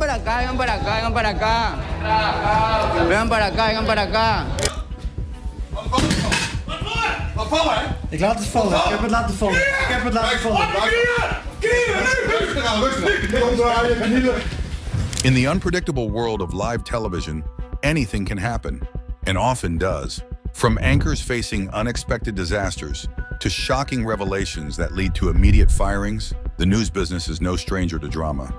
para acá, vengan para acá, vengan para acá. Vengan para acá, vengan para acá. Ik laat het vallen, ik heb het laten vallen. Ik heb het laten vallen. In the unpredictable world of live television, anything can happen, and often does. From anchors facing unexpected disasters to shocking revelations that lead to immediate firings, the news business is no stranger to drama.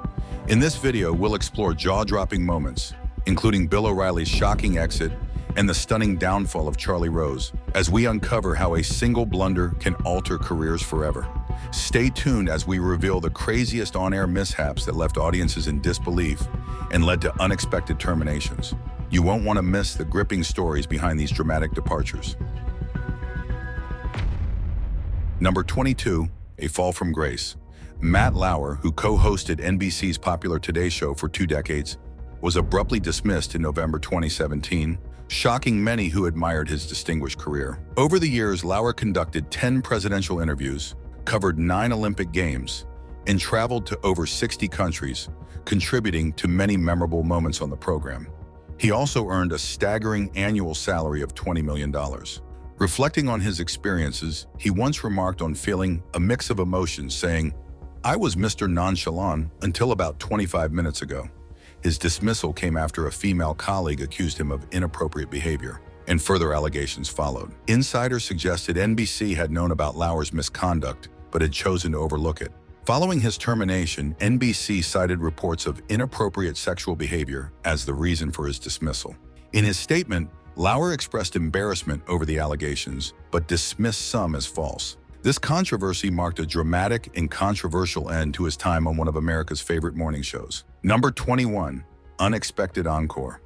In this video, we'll explore jaw-dropping moments, including Bill O'Reilly's shocking exit and the stunning downfall of Charlie Rose, as we uncover how a single blunder can alter careers forever. Stay tuned as we reveal the craziest on-air mishaps that left audiences in disbelief and led to unexpected terminations. You won't want to miss the gripping stories behind these dramatic departures. Number 22, A Fall from Grace. Matt Lauer, who co-hosted NBC's popular Today Show for 2 decades, was abruptly dismissed in November 2017, shocking many who admired his distinguished career. Over the years, Lauer conducted 10 presidential interviews, covered 9 Olympic Games, and traveled to over 60 countries, contributing to many memorable moments on the program. He also earned a staggering annual salary of $20 million. Reflecting on his experiences, he once remarked on feeling a mix of emotions, saying, "I was Mr. Nonchalant until about 25 minutes ago." His dismissal came after a female colleague accused him of inappropriate behavior, and further allegations followed. Insiders suggested NBC had known about Lauer's misconduct, but had chosen to overlook it. Following his termination, NBC cited reports of inappropriate sexual behavior as the reason for his dismissal. In his statement, Lauer expressed embarrassment over the allegations, but dismissed some as false. This controversy marked a dramatic and controversial end to his time on one of America's favorite morning shows. Number 21, Unexpected Encore.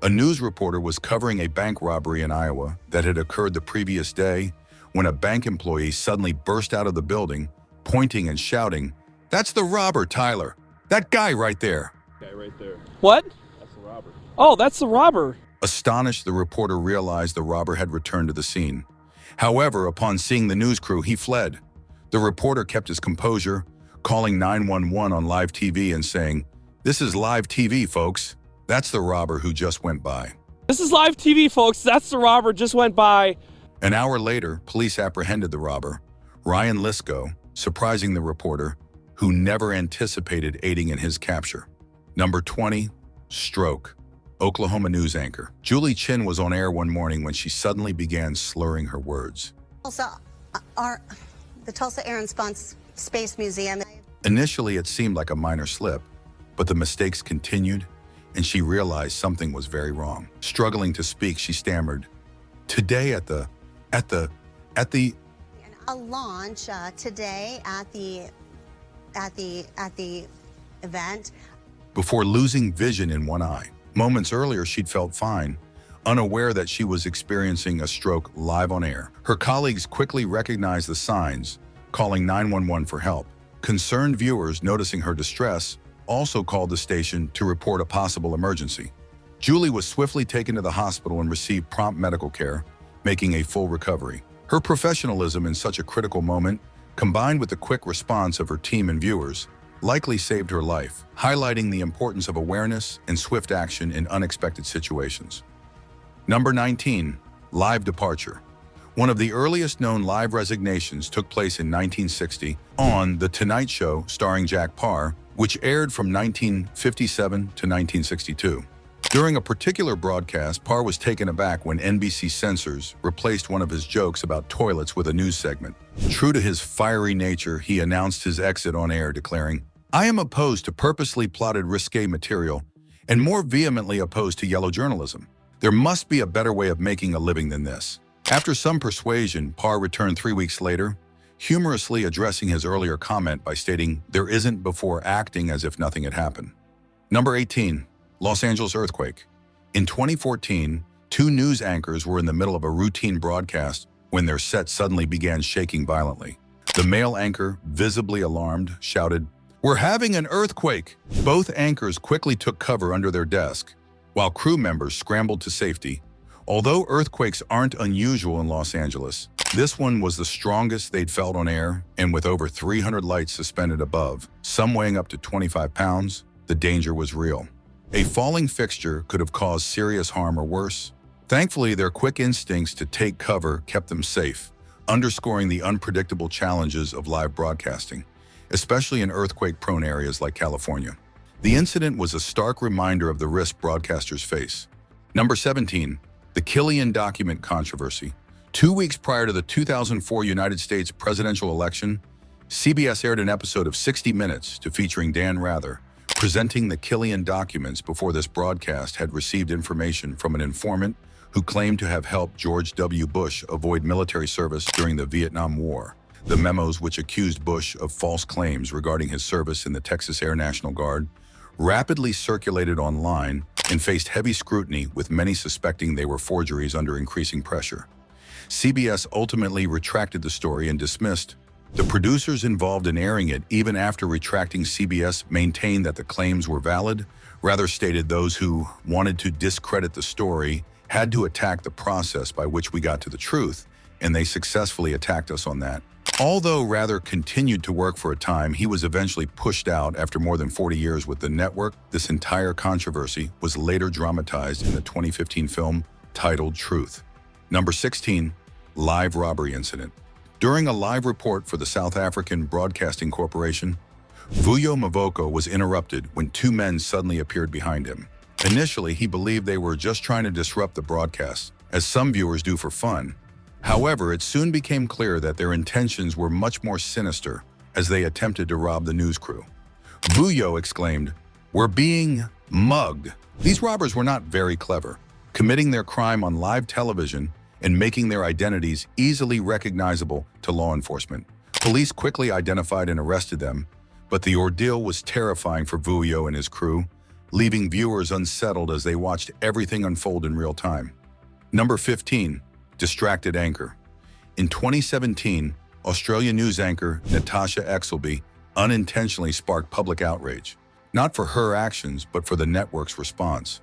A news reporter was covering a bank robbery in Iowa that had occurred the previous day when a bank employee suddenly burst out of the building, pointing and shouting, "That's the robber, Tyler. That guy right there." Guy right there. What? That's the robber. Oh, that's the robber. Astonished, the reporter realized the robber had returned to the scene. However, upon seeing the news crew, he fled. The reporter kept his composure, calling 911 on live TV and saying, "This is live TV, folks. That's the robber who just went by." This is live TV, folks. That's the robber just went by. An hour later, police apprehended the robber, Ryan Lisco, surprising the reporter, who never anticipated aiding in his capture. Number 20, Stroke. Oklahoma news anchor Julie Chin was on air one morning when she suddenly began slurring her words. The Tulsa Air and Space Museum. Initially, it seemed like a minor slip, but the mistakes continued, and she realized something was very wrong. Struggling to speak, she stammered, "Today at the A launch today at the event." Before losing vision in one eye. Moments earlier, she'd felt fine, unaware that she was experiencing a stroke live on air. Her colleagues quickly recognized the signs, calling 911 for help. Concerned viewers, noticing her distress, also called the station to report a possible emergency. Julie was swiftly taken to the hospital and received prompt medical care, making a full recovery. Her professionalism in such a critical moment, combined with the quick response of her team and viewers, likely saved her life, highlighting the importance of awareness and swift action in unexpected situations. Number 19, Live Departure. One of the earliest known live resignations took place in 1960 on The Tonight Show starring Jack Paar, which aired from 1957 to 1962. During a particular broadcast, Paar was taken aback when NBC censors replaced one of his jokes about toilets with a news segment. True to his fiery nature, he announced his exit on air, declaring, "I am opposed to purposely plotted risque material and more vehemently opposed to yellow journalism. There must be a better way of making a living than this." After some persuasion, Paar returned 3 weeks later, humorously addressing his earlier comment by stating, "There isn't," before acting as if nothing had happened. Number 18, Los Angeles earthquake. In 2014, 2 news anchors were in the middle of a routine broadcast when their set suddenly began shaking violently. The male anchor, visibly alarmed, shouted, "We're having an earthquake!" Both anchors quickly took cover under their desk, while crew members scrambled to safety. Although earthquakes aren't unusual in Los Angeles, this one was the strongest they'd felt on air, and with over 300 lights suspended above, some weighing up to 25 pounds, the danger was real. A falling fixture could have caused serious harm or worse. Thankfully, their quick instincts to take cover kept them safe, underscoring the unpredictable challenges of live broadcasting, especially in earthquake-prone areas like California. The incident was a stark reminder of the risk broadcasters face. Number 17, the Killian Document controversy. 2 weeks prior to the 2004 United States presidential election, CBS aired an episode of 60 Minutes featuring Dan Rather, presenting the Killian documents before this broadcast had received information from an informant who claimed to have helped George W. Bush avoid military service during the Vietnam War. The memos, which accused Bush of false claims regarding his service in the Texas Air National Guard, rapidly circulated online and faced heavy scrutiny, with many suspecting they were forgeries under increasing pressure. CBS ultimately retracted the story and dismissed. The producers involved in airing it, even after retracting, CBS maintained that the claims were valid. Rather stated those who wanted to discredit the story had to attack the process by which we got to the truth, and they successfully attacked us on that. Although Rather continued to work for a time, he was eventually pushed out after more than 40 years with the network. This entire controversy was later dramatized in the 2015 film titled Truth. Number 16, live robbery incident. During a live report for the South African Broadcasting Corporation, Vuyo Mavoko was interrupted when 2 men suddenly appeared behind him. Initially, he believed they were just trying to disrupt the broadcast, as some viewers do for fun. However, it soon became clear that their intentions were much more sinister as they attempted to rob the news crew. Vuyo exclaimed, "We're being mugged." These robbers were not very clever, committing their crime on live television and making their identities easily recognizable to law enforcement. Police quickly identified and arrested them, but the ordeal was terrifying for Vuyo and his crew, leaving viewers unsettled as they watched everything unfold in real time. Number 15, distracted anchor. In 2017, Australian news anchor Natasha Exelby unintentionally sparked public outrage, not for her actions, but for the network's response.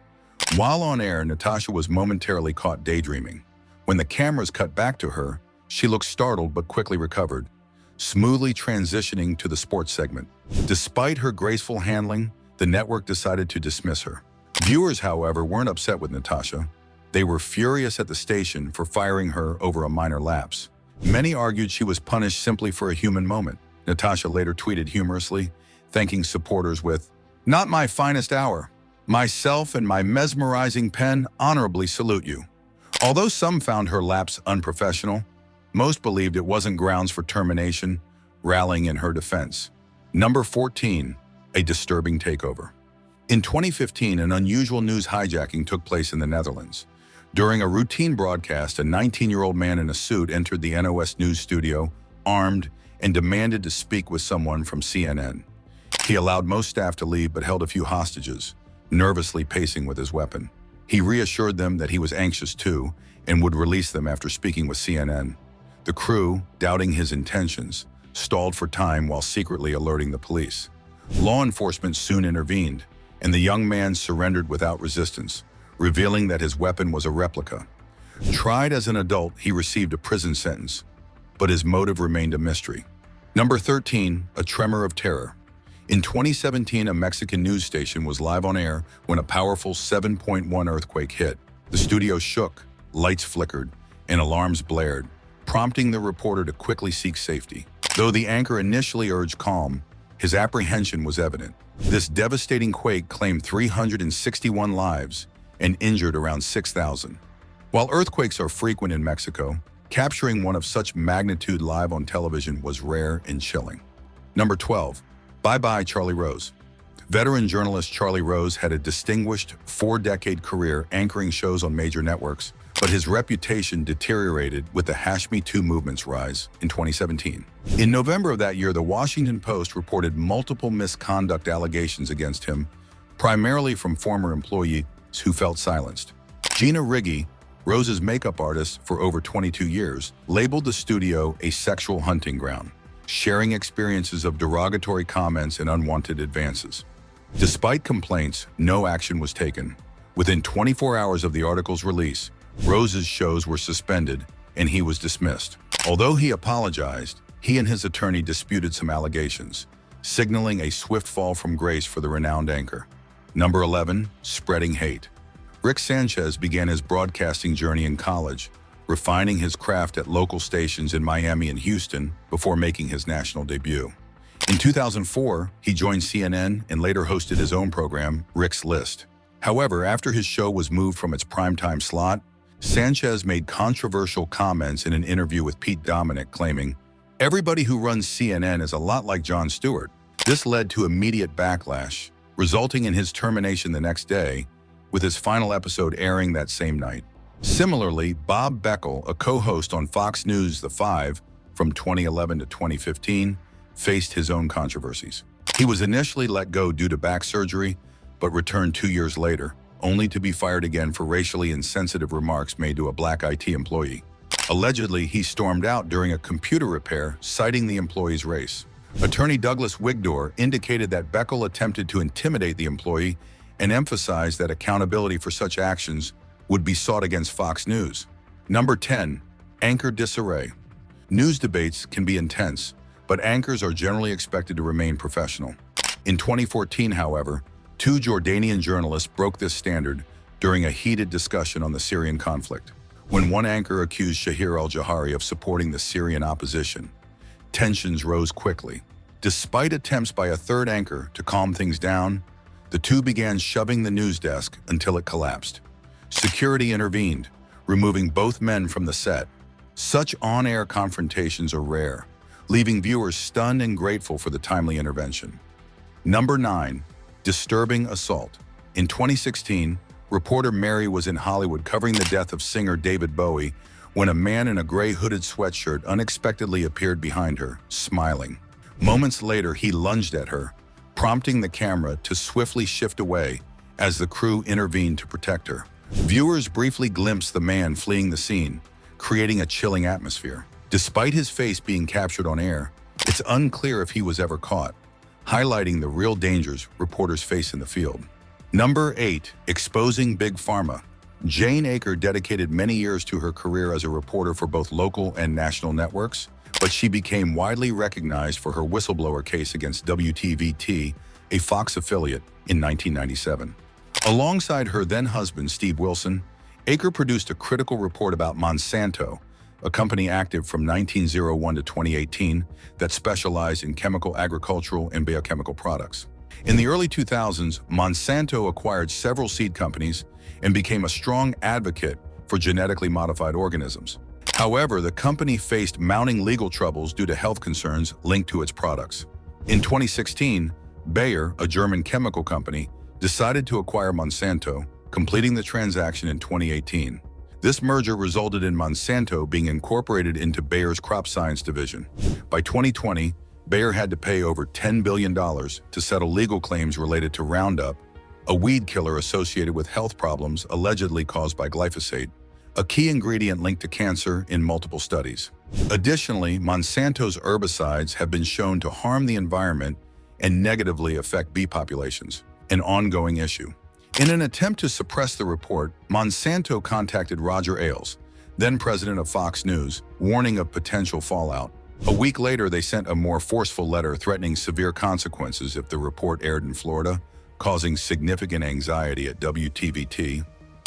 While on air, Natasha was momentarily caught daydreaming. When the cameras cut back to her, she looked startled but quickly recovered, smoothly transitioning to the sports segment. Despite her graceful handling, the network decided to dismiss her. Viewers, however, weren't upset with Natasha. They were furious at the station for firing her over a minor lapse. Many argued she was punished simply for a human moment. Natasha later tweeted humorously, thanking supporters with, "Not my finest hour. Myself and my mesmerizing pen honorably salute you." Although some found her lapse unprofessional, most believed it wasn't grounds for termination, rallying in her defense. Number 14, a disturbing takeover. In 2015, an unusual news hijacking took place in the Netherlands. During a routine broadcast, a 19-year-old man in a suit entered the NOS news studio, armed, and demanded to speak with someone from CNN. He allowed most staff to leave but held a few hostages, nervously pacing with his weapon. He reassured them that he was anxious too and would release them after speaking with CNN. The crew, doubting his intentions, stalled for time while secretly alerting the police. Law enforcement soon intervened, and the young man surrendered without resistance, revealing that his weapon was a replica. Tried as an adult, he received a prison sentence, but his motive remained a mystery. Number 13, a tremor of terror. In 2017, a Mexican news station was live on air when a powerful 7.1 earthquake hit. The studio shook, lights flickered, and alarms blared, prompting the reporter to quickly seek safety. Though the anchor initially urged calm, his apprehension was evident. This devastating quake claimed 361 lives and injured around 6,000. While earthquakes are frequent in Mexico, capturing one of such magnitude live on television was rare and chilling. Number 12, bye-bye Charlie Rose. Veteran journalist Charlie Rose had a distinguished 4-decade career anchoring shows on major networks, but his reputation deteriorated with the #MeToo movement's rise in 2017. In November of that year, the Washington Post reported multiple misconduct allegations against him, primarily from former employees who felt silenced. Gina Riggi, Rose's makeup artist for over 22 years, labeled the studio a sexual hunting ground, sharing experiences of derogatory comments and unwanted advances. Despite complaints, no action was taken. Within 24 hours of the article's release, Rose's shows were suspended and he was dismissed. Although he apologized, he and his attorney disputed some allegations, signaling a swift fall from grace for the renowned anchor. Number 11, spreading hate. Rick Sanchez began his broadcasting journey in college, refining his craft at local stations in Miami and Houston before making his national debut. In 2004, he joined CNN and later hosted his own program, Rick's List. However, after his show was moved from its primetime slot, Sanchez made controversial comments in an interview with Pete Dominic, claiming, "Everybody who runs CNN is a lot like Jon Stewart." This led to immediate backlash, resulting in his termination the next day, with his final episode airing that same night. Similarly, Bob Beckle, a co-host on Fox News The Five from 2011 to 2015, faced his own controversies. He was initially let go due to back surgery, but returned 2 years later, only to be fired again for racially insensitive remarks made to a black IT employee. Allegedly, he stormed out during a computer repair, citing the employee's race. Attorney Douglas Wigdor indicated that Beckle attempted to intimidate the employee and emphasized that accountability for such actions would be sought against Fox News. Number 10, anchor disarray. News debates can be intense, but anchors are generally expected to remain professional. In 2014, however, 2 Jordanian journalists broke this standard during a heated discussion on the Syrian conflict. When one anchor accused Shahir al-Jahari of supporting the Syrian opposition, tensions rose quickly. Despite attempts by a third anchor to calm things down, the two began shoving the news desk until it collapsed. Security intervened, removing both men from the set. Such on-air confrontations are rare, leaving viewers stunned and grateful for the timely intervention. Number 9, disturbing assault. In 2016, reporter Mary was in Hollywood covering the death of singer David Bowie when a man in a gray hooded sweatshirt unexpectedly appeared behind her, smiling. Moments later, he lunged at her, prompting the camera to swiftly shift away as the crew intervened to protect her. Viewers briefly glimpsed the man fleeing the scene, creating a chilling atmosphere. Despite his face being captured on air, it's unclear if he was ever caught, highlighting the real dangers reporters face in the field. Number 8, exposing Big Pharma. Jane Aker dedicated many years to her career as a reporter for both local and national networks, but she became widely recognized for her whistleblower case against WTVT, a Fox affiliate, in 1997. Alongside her then-husband, Steve Wilson, Aker produced a critical report about Monsanto, a company active from 1901 to 2018 that specialized in chemical, agricultural, and biochemical products. In the early 2000s, Monsanto acquired several seed companies and became a strong advocate for genetically modified organisms. However, the company faced mounting legal troubles due to health concerns linked to its products. In 2016, Bayer, a German chemical company, decided to acquire Monsanto, completing the transaction in 2018. This merger resulted in Monsanto being incorporated into Bayer's crop science division. By 2020, Bayer had to pay over $10 billion to settle legal claims related to Roundup, a weed killer associated with health problems allegedly caused by glyphosate, a key ingredient linked to cancer in multiple studies. Additionally, Monsanto's herbicides have been shown to harm the environment and negatively affect bee populations, an ongoing issue. In an attempt to suppress the report, Monsanto contacted Roger Ailes, then president of Fox News, warning of potential fallout. A week later, they sent a more forceful letter threatening severe consequences if the report aired in Florida, causing significant anxiety at WTVT.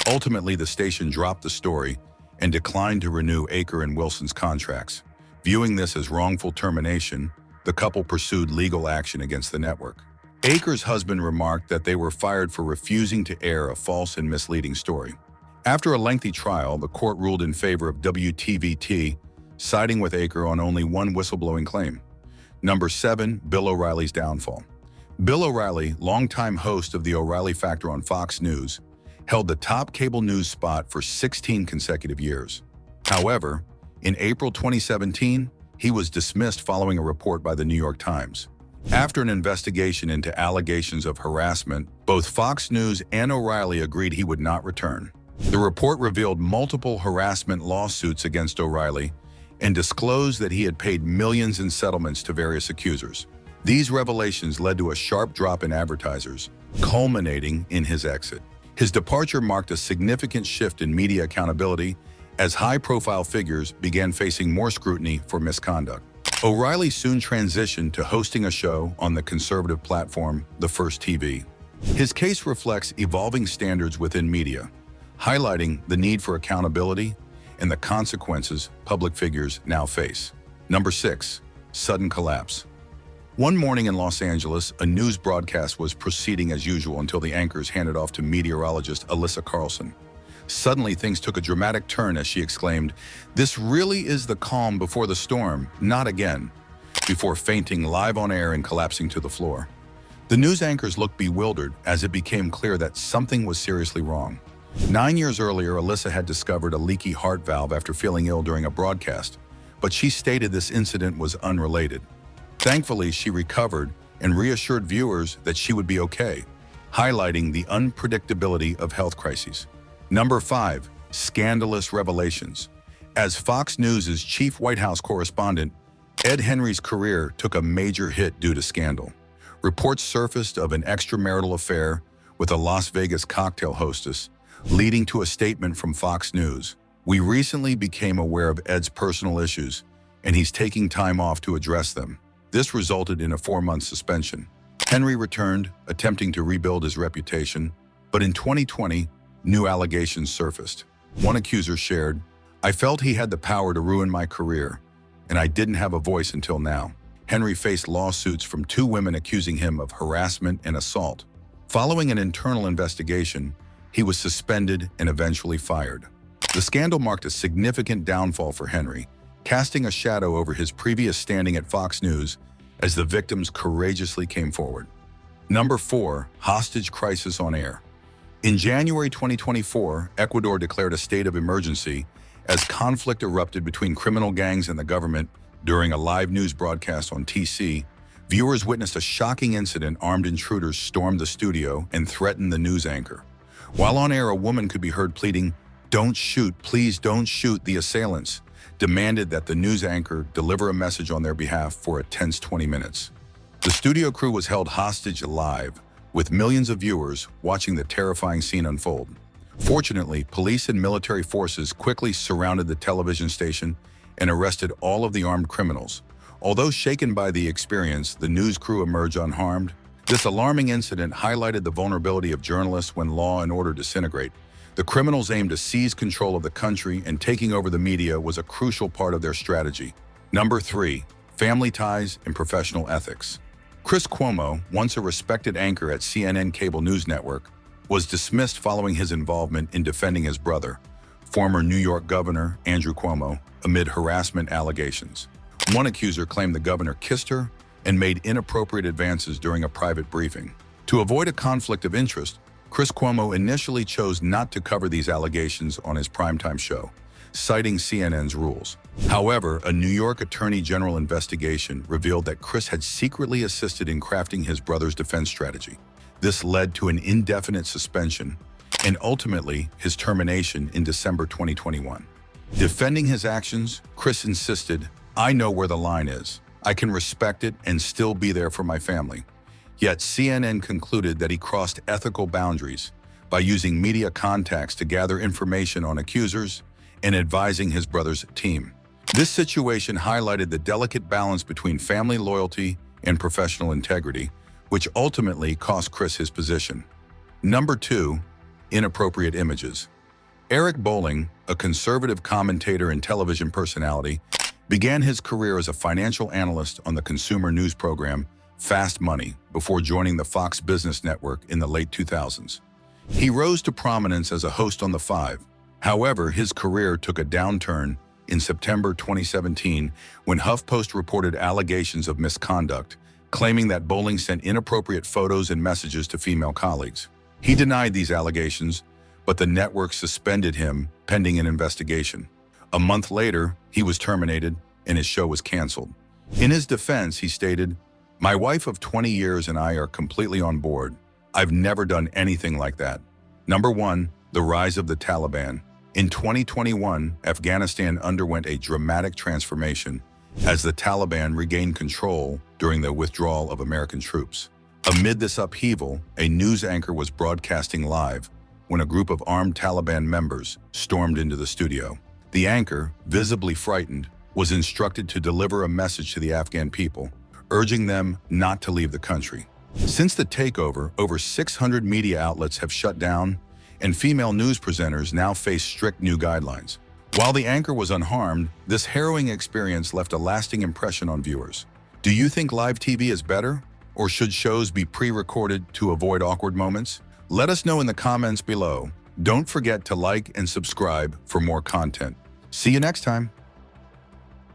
Ultimately, the station dropped the story and declined to renew Aker and Wilson's contracts. Viewing this as wrongful termination, the couple pursued legal action against the network. Aker's husband remarked that they were fired for refusing to air a false and misleading story. After a lengthy trial, the court ruled in favor of WTVT, siding with Aker on only one whistleblowing claim. Number 7, Bill O'Reilly's Downfall. Bill O'Reilly, longtime host of the O'Reilly Factor on Fox News, held the top cable news spot for 16 consecutive years. However, in April 2017, he was dismissed following a report by the New York Times. After an investigation into allegations of harassment, both Fox News and O'Reilly agreed he would not return. The report revealed multiple harassment lawsuits against O'Reilly and disclosed that he had paid millions in settlements to various accusers. These revelations led to a sharp drop in advertisers, culminating in his exit. His departure marked a significant shift in media accountability as high-profile figures began facing more scrutiny for misconduct. O'Reilly soon transitioned to hosting a show on the conservative platform, The First TV. His case reflects evolving standards within media, highlighting the need for accountability and the consequences public figures now face. Number 6. Sudden collapse. One morning in Los Angeles, a news broadcast was proceeding as usual until the anchors handed off to meteorologist Alyssa Carlson. Suddenly, things took a dramatic turn as she exclaimed, "This really is the calm before the storm, not again," before fainting live on air and collapsing to the floor. The news anchors looked bewildered as it became clear that something was seriously wrong. 9 years earlier, Alyssa had discovered a leaky heart valve after feeling ill during a broadcast, but she stated this incident was unrelated. Thankfully, she recovered and reassured viewers that she would be okay, highlighting the unpredictability of health crises. Number 5. Scandalous revelations. As Fox News' chief White House correspondent, Ed Henry's career took a major hit due to scandal. Reports surfaced of an extramarital affair with a Las Vegas cocktail hostess, leading to a statement from Fox News. "We recently became aware of Ed's personal issues, and he's taking time off to address them." This resulted in a 4-month suspension. Henry returned, attempting to rebuild his reputation, but in 2020, new allegations surfaced. One accuser shared, "I felt he had the power to ruin my career, and I didn't have a voice until now." Henry faced lawsuits from 2 women accusing him of harassment and assault. Following an internal investigation, he was suspended and eventually fired. The scandal marked a significant downfall for Henry, casting a shadow over his previous standing at Fox News as the victims courageously came forward. Number 4. Hostage crisis on air. In January 2024, Ecuador declared a state of emergency as conflict erupted between criminal gangs and the government during a live news broadcast on TC. Viewers witnessed a shocking incident. Armed intruders stormed the studio and threatened the news anchor. While on air, a woman could be heard pleading, "Don't shoot, please don't shoot." The assailants demanded that the news anchor deliver a message on their behalf for a tense 20 minutes. The studio crew was held hostage live, with millions of viewers watching the terrifying scene unfold. Fortunately, police and military forces quickly surrounded the television station and arrested all of the armed criminals. Although shaken by the experience, the news crew emerged unharmed. This alarming incident highlighted the vulnerability of journalists when law and order disintegrate. The criminals aimed to seize control of the country, and taking over the media was a crucial part of their strategy. Number 3. Family ties and professional ethics. Chris Cuomo, once a respected anchor at CNN cable news network, was dismissed following his involvement in defending his brother, former New York Governor Andrew Cuomo, amid harassment allegations. One accuser claimed the governor kissed her and made inappropriate advances during a private briefing. To avoid a conflict of interest, Chris Cuomo initially chose not to cover these allegations on his primetime show, citing CNN's rules. However, a New York Attorney General investigation revealed that Chris had secretly assisted in crafting his brother's defense strategy. This led to an indefinite suspension and ultimately his termination in December 2021. Defending his actions, Chris insisted, "I know where the line is. I can respect it and still be there for my family." Yet CNN concluded that he crossed ethical boundaries by using media contacts to gather information on accusers and advising his brother's team. This situation highlighted the delicate balance between family loyalty and professional integrity, which ultimately cost Chris his position. Number 2. Inappropriate images. Eric Bolling, a conservative commentator and television personality, began his career as a financial analyst on the consumer news program Fast Money before joining the Fox Business Network in the late 2000s. He rose to prominence as a host on The Five. However, his career took a downturn in September 2017 when HuffPost reported allegations of misconduct, claiming that Bolling sent inappropriate photos and messages to female colleagues. He denied these allegations, but the network suspended him pending an investigation. A month later, he was terminated and his show was canceled. In his defense, he stated, "My wife of 20 years and I are completely on board. I've never done anything like that." Number 1. The rise of the Taliban. In 2021, Afghanistan underwent a dramatic transformation as the Taliban regained control during the withdrawal of American troops. Amid this upheaval, a news anchor was broadcasting live when a group of armed Taliban members stormed into the studio. The anchor, visibly frightened, was instructed to deliver a message to the Afghan people, urging them not to leave the country. Since the takeover, over 600 media outlets have shut down, and female news presenters now face strict new guidelines. While the anchor was unharmed, this harrowing experience left a lasting impression on viewers. Do you think live TV is better, or should shows be pre-recorded to avoid awkward moments? Let us know in the comments below. Don't forget to like and subscribe for more content. See you next time.